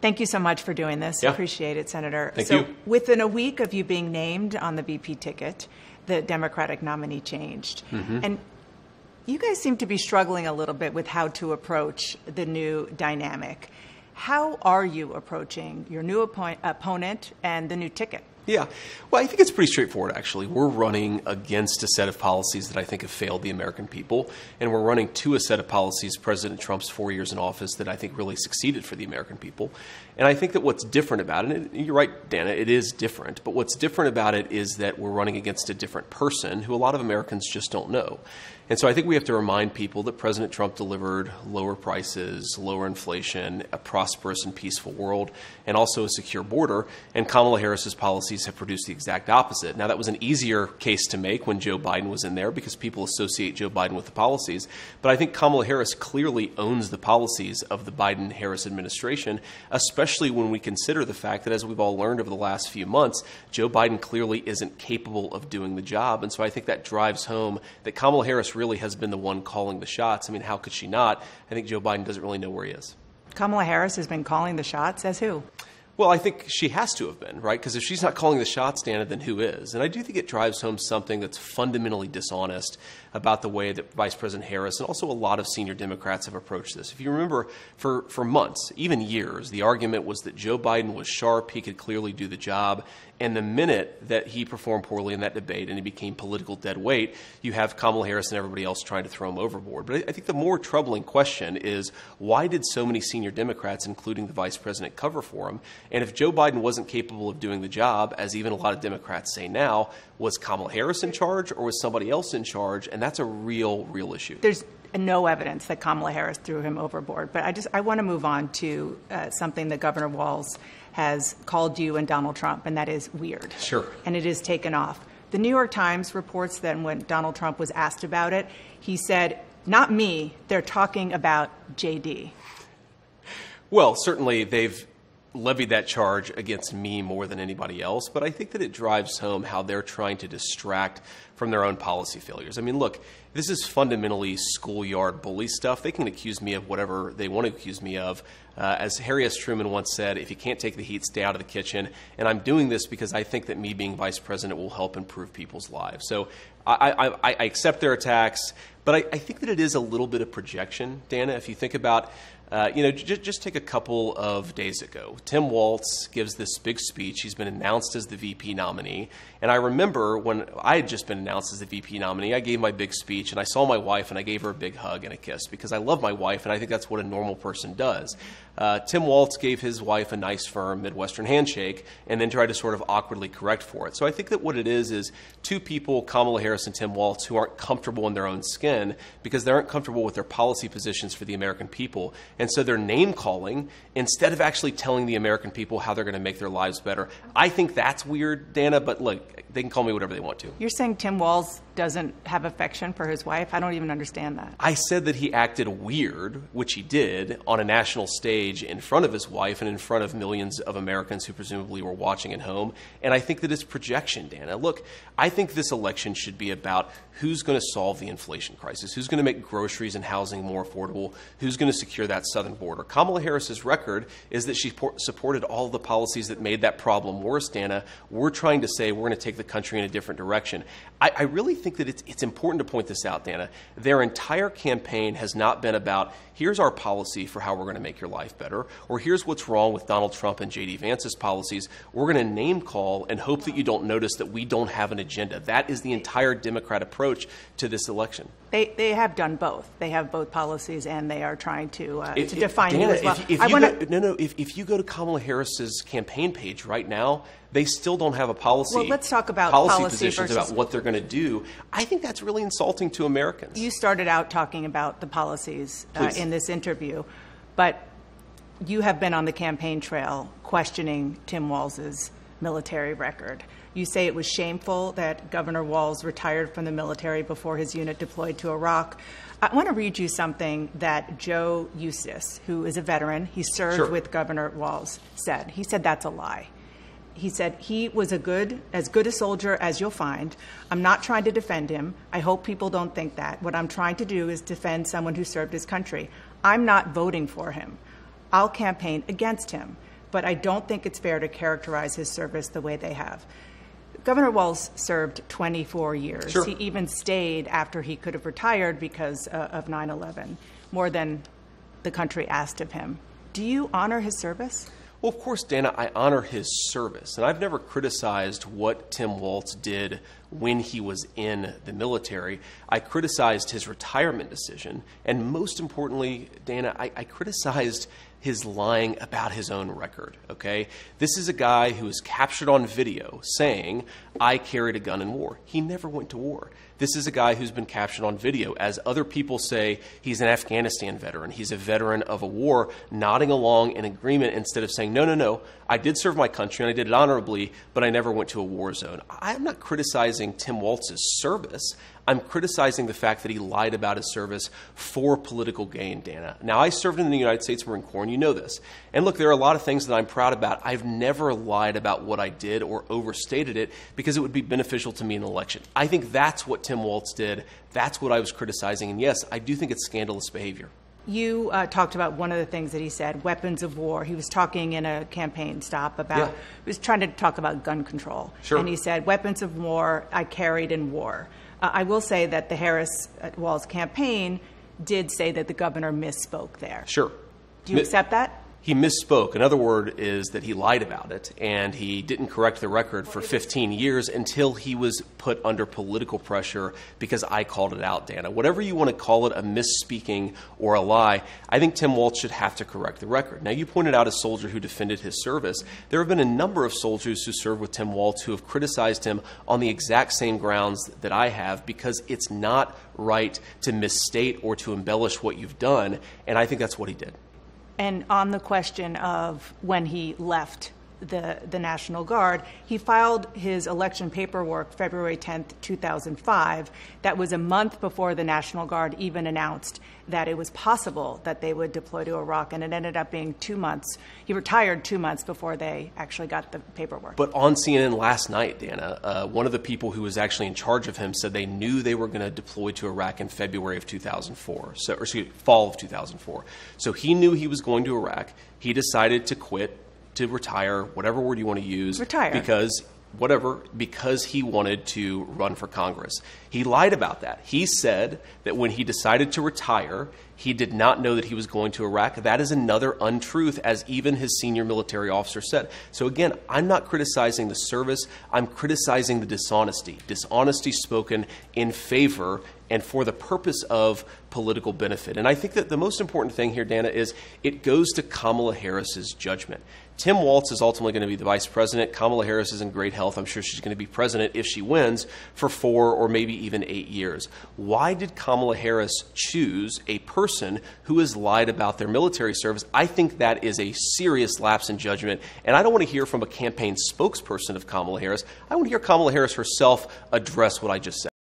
Thank you so much for doing this. Yeah. Appreciate it, Senator. Thank you. Within a week of you being named on the VP ticket, the Democratic nominee changed. And you guys seem to be struggling a little bit with how to approach the new dynamic. How are you approaching your new opponent and the new ticket? Yeah. Well, I think it's pretty straightforward, actually. We're running against a set of policies that I think have failed the American people, and we're running to a set of policies, President Trump's 4 years in office, that I think really succeeded for the American people. And I think that what's different about it, and you're right, Dana, it is different, but what's different about it is that we're running against a different person who a lot of Americans just don't know. And so I think we have to remind people that President Trump delivered lower prices, lower inflation, a prosperous and peaceful world, and also a secure border. And Kamala Harris's policies have produced the exact opposite. Now, that was an easier case to make when Joe Biden was in there because people associate Joe Biden with the policies. But I think Kamala Harris clearly owns the policies of the Biden-Harris administration, especially when we consider the fact that, as we've all learned over the last few months, Joe Biden clearly isn't capable of doing the job. And so I think that drives home that Kamala Harris really has been the one calling the shots. I mean, how could she not? I think Joe Biden doesn't really know where he is. Kamala Harris has been calling the shots. As who? Well, I think she has to have been, right? Because if she's not calling the shots, Dana, then who is? And I do think it drives home something that's fundamentally dishonest about the way that Vice President Harris and also a lot of senior Democrats have approached this. If you remember, for months, even years, the argument was that Joe Biden was sharp, he could clearly do the job, and the minute that he performed poorly in that debate and he became political dead weight, you have Kamala Harris and everybody else trying to throw him overboard. But I think the more troubling question is, why did so many senior Democrats, including the vice president, cover for him? And if Joe Biden wasn't capable of doing the job, as even a lot of Democrats say now, was Kamala Harris in charge or was somebody else in charge? And that's a real issue. There's no evidence that Kamala Harris threw him overboard. But I want to move on to something that Governor Walz has called you and Donald Trump, and that is weird. Sure. And it is taken off. The New York Times reports that when Donald Trump was asked about it, he said, "Not me, they're talking about JD." Well, certainly they've levied that charge against me more than anybody else, but I think that it drives home how they're trying to distract from their own policy failures. I mean, look, this is fundamentally schoolyard bully stuff. They can accuse me of whatever they want to accuse me of. As Harry S. Truman once said, if you can't take the heat, stay out of the kitchen. And I'm doing this because I think that me being vice president will help improve people's lives. So I accept their attacks, but I think that it is a little bit of projection, Dana. If you think about just take a couple of days ago. Tim Walz gives this big speech. He's been announced as the VP nominee. And I remember when I had just been announced as the VP nominee, I gave my big speech, and I saw my wife, and I gave her a big hug and a kiss because I love my wife, and I think that's what a normal person does. Tim Walz gave his wife a nice, firm Midwestern handshake and then tried to sort of awkwardly correct for it. So I think that what it is two people, Kamala Harris and Tim Walz, who aren't comfortable in their own skin because they aren't comfortable with their policy positions for the American people. And so they're name-calling instead of actually telling the American people how they're going to make their lives better. I think that's weird, Dana, but look, they can call me whatever they want to. You're saying Tim Walz doesn't have affection for his wife? I don't even understand that. I said that he acted weird, which he did, on a national stage in front of his wife and in front of millions of Americans who presumably were watching at home. And I think that it's projection, Dana. Look, I think this election should be about who's going to solve the inflation crisis, who's going to make groceries and housing more affordable, who's going to secure that southern border. Kamala Harris's record is that she supported all of the policies that made that problem worse, Dana. We're trying to say we're going to take the country in a different direction. I really think that it's important to point this out, Dana. Their entire campaign has not been about, here's our policy for how we're going to make your life better, or here's what's wrong with Donald Trump and J.D. Vance's policies. We're going to name call and hope that you don't notice that we don't have an agenda. That is the entire Democrat approach to this election. They have done both. They have both policies, and they are trying to define Dana, you as well. If you go to Kamala Harris's campaign page right now, they still don't have a policy. Well, let's talk about policy versus positions about what they're going to do. I think that's really insulting to Americans. You started out talking about the policies in this interview, but you have been on the campaign trail questioning Tim Walz's military record. You say it was shameful that Governor Walz retired from the military before his unit deployed to Iraq. I want to read you something that Joe Eustace, who is a veteran, he served with Governor Walz, said. He said that's a lie. He said he was as good a soldier as you'll find. I'm not trying to defend him. I hope people don't think that. What I'm trying to do is defend someone who served his country. I'm not voting for him. I'll campaign against him. but I don't think it's fair to characterize his service the way they have. Governor Walz served 24 years. Sure. He even stayed after he could have retired because of 9/11, more than the country asked of him. Do you honor his service? Well, of course, Dana, I honor his service, and I've never criticized what Tim Walz did when he was in the military. I criticized his retirement decision, and most importantly, Dana, I criticized his lying about his own record, okay? This is a guy who was captured on video saying, I carried a gun in war. He never went to war. This is a guy who's been captured on video. As other people say, he's an Afghanistan veteran. He's a veteran of a war, nodding along in agreement instead of saying, no, I did serve my country and I did it honorably, but I never went to a war zone. I'm not criticizing Tim Walz's service. I'm criticizing the fact that he lied about his service for political gain, Dana. Now, I served in the United States Marine Corps, and you know this. And look, there are a lot of things that I'm proud about. I've never lied about what I did or overstated it because it would be beneficial to me in an election. I think that's what Tim Walz did. That's what I was criticizing. And yes, I do think it's scandalous behavior. You talked about one of the things that he said, weapons of war. He was talking in a campaign stop about, he was trying to talk about gun control. Sure. And he said, weapons of war I carried in war. I will say that the Harris-Walz campaign did say that the governor misspoke there. Sure. Do you accept that? He misspoke. Another word is that he lied about it, and he didn't correct the record for 15 years until he was put under political pressure because I called it out, Dana. Whatever you want to call it, a misspeaking or a lie, I think Tim Walz should have to correct the record. Now, you pointed out a soldier who defended his service. There have been a number of soldiers who served with Tim Walz who have criticized him on the exact same grounds that I have because it's not right to misstate or to embellish what you've done, and I think that's what he did. And on the question of when he left the National Guard, he filed his election paperwork February 10th, 2005. That was a month before the National Guard even announced that it was possible that they would deploy to Iraq, and it ended up being 2 months. He retired 2 months before they actually got the paperwork. But on CNN last night, Dana, one of the people who was actually in charge of him said they knew they were going to deploy to Iraq in February of 2004, fall of 2004. So he knew he was going to Iraq. He decided to quit, to retire, whatever word you want to use. Retire. Because he wanted to run for Congress. He lied about that. He said that when he decided to retire, he did not know that he was going to Iraq. That is another untruth, as even his senior military officer said. So again, I'm not criticizing the service. I'm criticizing the dishonesty. Dishonesty spoken in favor and for the purpose of political benefit. And I think that the most important thing here, Dana, is it goes to Kamala Harris's judgment. Tim Walz is ultimately going to be the vice president. Kamala Harris is in great health. I'm sure she's going to be president if she wins for 4 or maybe even 8 years. Why did Kamala Harris choose a person who has lied about their military service? I think that is a serious lapse in judgment. And I don't want to hear from a campaign spokesperson of Kamala Harris. I want to hear Kamala Harris herself address what I just said.